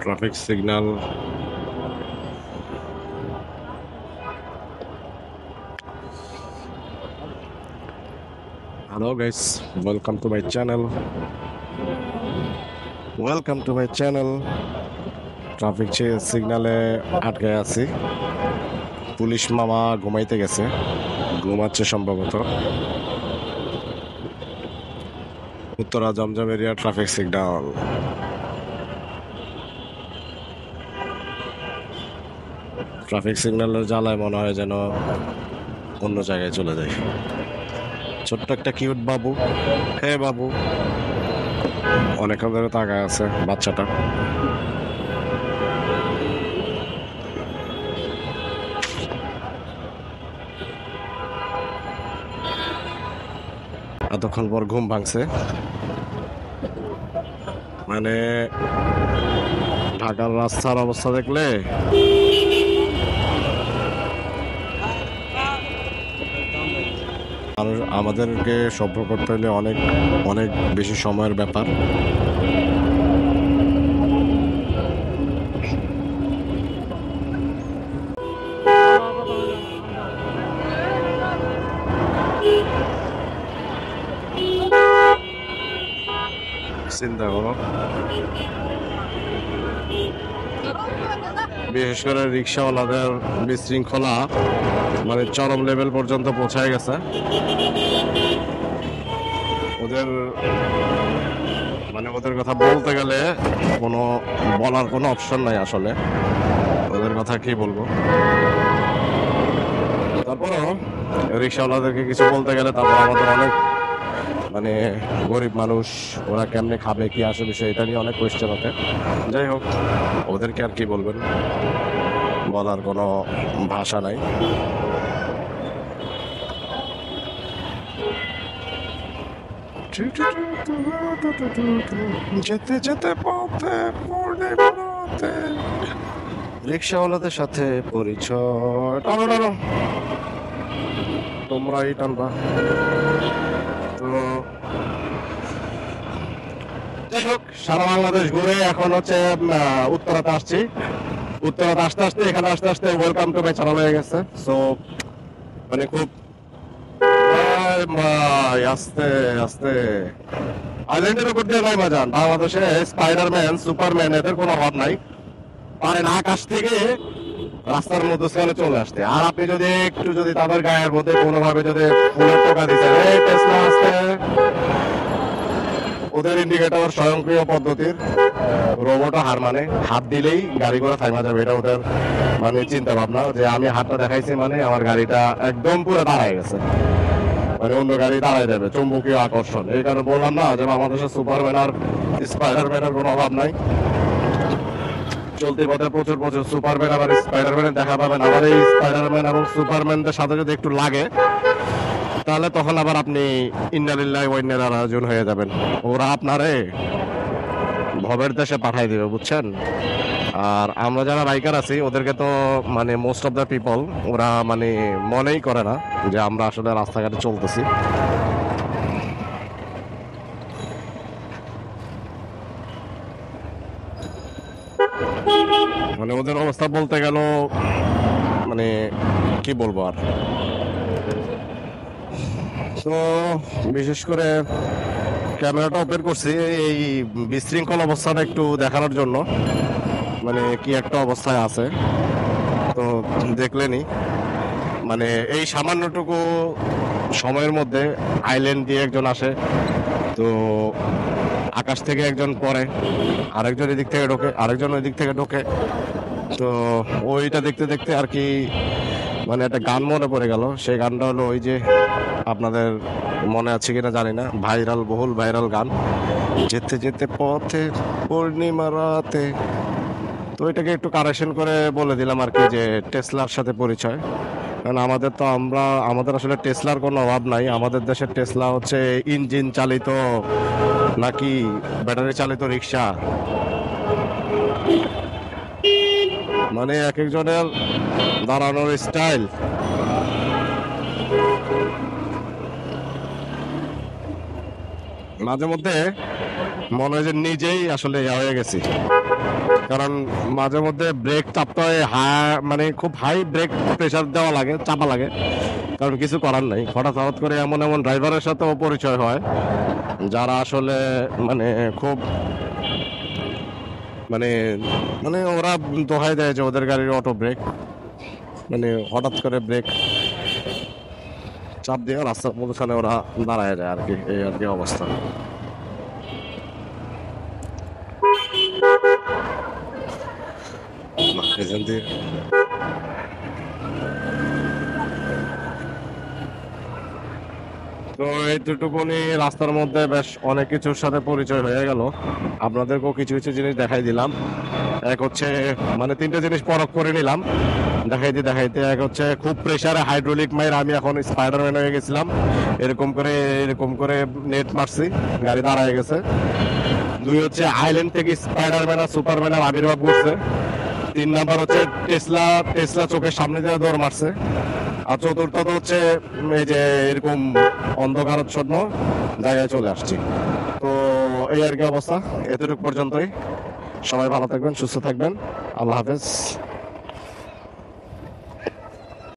Traffic signal. Hello guys, welcome to my channel. Traffic সিগন্যালে আটকে আছি। পুলিশ মামা ঘুমাইতে গেছে, ঘুমাচ্ছে সম্ভবত। Uttara Zamzam area traffic signal. Traffic সিগন্যালের জ্বালায় মনে হয় যেন অন্য জায়গায় চলে যায়। ছোট্ট একটা কিউট বাবু, হে বাবু, অনেকক্ষণ ধরে তাকায় আছে বাচ্চাটা। এতক্ষণ পর ঘুম ভাঙছে। মানে ঢাকার রাস্তার অবস্থা দেখলে আমাদেরকে সভ্য করতে হলে অনেক অনেক বেশি সময়ের ব্যাপার। চিন্তা করো, বিশেষ করে রিক্সাওয়ালাদের বিশৃঙ্খলা মানে চরম লেভেল পর্যন্ত পৌঁছায় গেছে। ওদের কথা বলতে গেলে কোনো বলার কোনো অপশন নাই আসলে। ওদের কথা কি বলবো? তারপরও রিক্সাওয়ালাদেরকে কিছু বলতে গেলে তারপর আমাদের অনেক মানে গরিব মানুষ, ওরা কেমনে খাবে কি আসে বিষয়, এটা নিয়ে অনেক কোয়েশ্চেন ওঠে। যাই হোক, ওদেরকে আর কি বলবেন, বলার কোনো ভাষা নাই। যেতে যেতে পথে পড়ে পড়তে রিক্সাওয়ালাদের সাথে পরিচয়। তোমরাই টানবা তো। যাই হোক, সারা বাংলাদেশ ঘুরে এখন হচ্ছে উত্তরাতে আসছি। উত্তরাতে আসতে আসতে এখানে আসতে আসতে ওয়েলকাম টু মাই চ্যানেল হয়ে গেছে। সো মানে খুব আস্তে আস্তে আইল্যান্ডের উপর দিয়ে নাই মাজান। বাংলাদেশে স্পাইডারম্যান, সুপারম্যান এদের কোনো অভাব নাই। পারেন আকাশ থেকে রাস্তার মধ্যে সেখানে চলে আসতে। আর আপনি যদি একটু যদি তাদের গায়ের মধ্যে কোনোভাবে যদি ফুলের টোকা দিচ্ছেন, এই টেসলা আসতে, ওদের ইন্ডিকেটর স্বয়ংক্রিয় পদ্ধতির রোবটও হার মানে, হাত দিলেই গাড়ি করে থাইমা যাবে। এটা ওদের মানে চিন্তা ভাবনা যে আমি হাতটা দেখাইছি মানে আমার গাড়িটা একদম পুরো দাঁড়ায় গেছে, মানে অন্য গাড়ি দাঁড়ায় যাবে। চুম্বকীয় আকর্ষণ। এই কারণে বললাম না যে বাংলাদেশে সুপারম্যান আর স্পাইডারম্যানের কোনো অভাব নাই। চলতি পথে প্রচুর প্রচুর সুপারম্যান আবার স্পাইডারম্যানের দেখা পাবেন। আবার এই স্পাইডারম্যান এবং সুপারম্যানদের সাথে যদি একটু লাগে তাহলে তখন আবার আপনি ইন্নালিল্লাহি ওয়া ইন্না ইলাইহি রাজিউন হয়ে যাবেন। ওরা আপনারে ভবের দেশে পাঠাই দিবে, বুঝছেন? আর আমরা যারা বাইকার আছি ওদেরকে তো মানে মোস্ট অফ দ্য পিপল ওরা মানে মনেই করে না যে আমরা আসলে রাস্তাঘাটে চলতেছি। মানে ওদের অবস্থা বলতে গেল মানে কি বলবো আর। তো বিশেষ করে ক্যামেরাটা ওপেন করছি এই বিশৃঙ্খল অবস্থাটা একটু দেখানোর জন্য, মানে কি একটা অবস্থায় আছে। তো দেখলেনি মানে এই সামান্যটুকু সময়ের মধ্যে আইল্যান্ড দিয়ে একজন আসে, তো আকাশ থেকে একজন পড়ে, আরেকজন এদিক থেকে ঢোকে, আরেকজন ওই দিক থেকে ঢোকে। তো ওইটা দেখতে দেখতে আর কি মানে একটা গান মনে পড়ে গেল। সেই গানটা হলো ওই যে, আপনাদের মনে আছে কিনা জানি না, বহুল ভাইরাল গান, যেতে যেতে পথে পূর্ণিমা রাতে। তো এটাকে একটু কারেকশন করে বলে দিলাম আর কি যে টেসলার সাথে পরিচয়। কারণ আমাদের আসলে টেসলার কোনো অভাব নাই। আমাদের দেশের টেসলা হচ্ছে ইঞ্জিন চালিত নাকি ব্যাটারি চালিত রিক্সা, মানে এক একজনের দাঁড়ানোর স্টাইল। মাঝে মধ্যে মনে হয় যে নিজেই আসলে ইয়া হয়ে গেছি, কারণ মাঝে মধ্যে ব্রেক চাপতে হয়, মানে খুব হাই ব্রেক প্রেসার দেওয়া লাগে, চাপা লাগে, কারণ কিছু করার নাই। হঠাৎ হঠাৎ করে এমন এমন ড্রাইভারের সাথেও পরিচয় হয় যারা আসলে মানে খুব মানে মানে ওরা দোহাই দেয় যে ওদের গাড়ির অটো ব্রেক, মানে হঠাৎ করে ব্রেক চাপ দিয়ে রাস্তার মধ্যখানে ওরা দাঁড়ায় যায় আর কি, এই আর কি অবস্থা। এখান দিয়ে তো এইটুকুনি রাস্তার মধ্যে বেশ অনেক কিছুর সাথে পরিচয় হয়ে গেল, আপনাদেরকেও কিছু কিছু জিনিস দেখাই দিলাম। এক হচ্ছে মানে তিনটে জিনিস পরখ করে নিলাম দেখাইতে। এক হচ্ছে খুব প্রেসারে হাইড্রোলিক মাইর আমি এখন স্পাইডারম্যান হয়ে গেছিলাম, এরকম করে নেট মারছি, গাড়ি দাঁড়ায় গেছে। দুই হচ্ছে আইল্যান্ড থেকে স্পাইডারম্যান আর সুপারম্যানের আবির্ভাব করছে। তিন নাম্বার হচ্ছে টেসলা চোখের সামনে দিয়ে দৌড় মারছে। আর চতুর্থত হচ্ছে এই যে এরকম অন্ধকারাচ্ছন্ন জায়গায় চলে আসছি। তো এই আর কি অবস্থা, এতটুকু পর্যন্তই। সবাই ভালো থাকবেন, সুস্থ থাকবেন, আল্লাহ হাফেজ।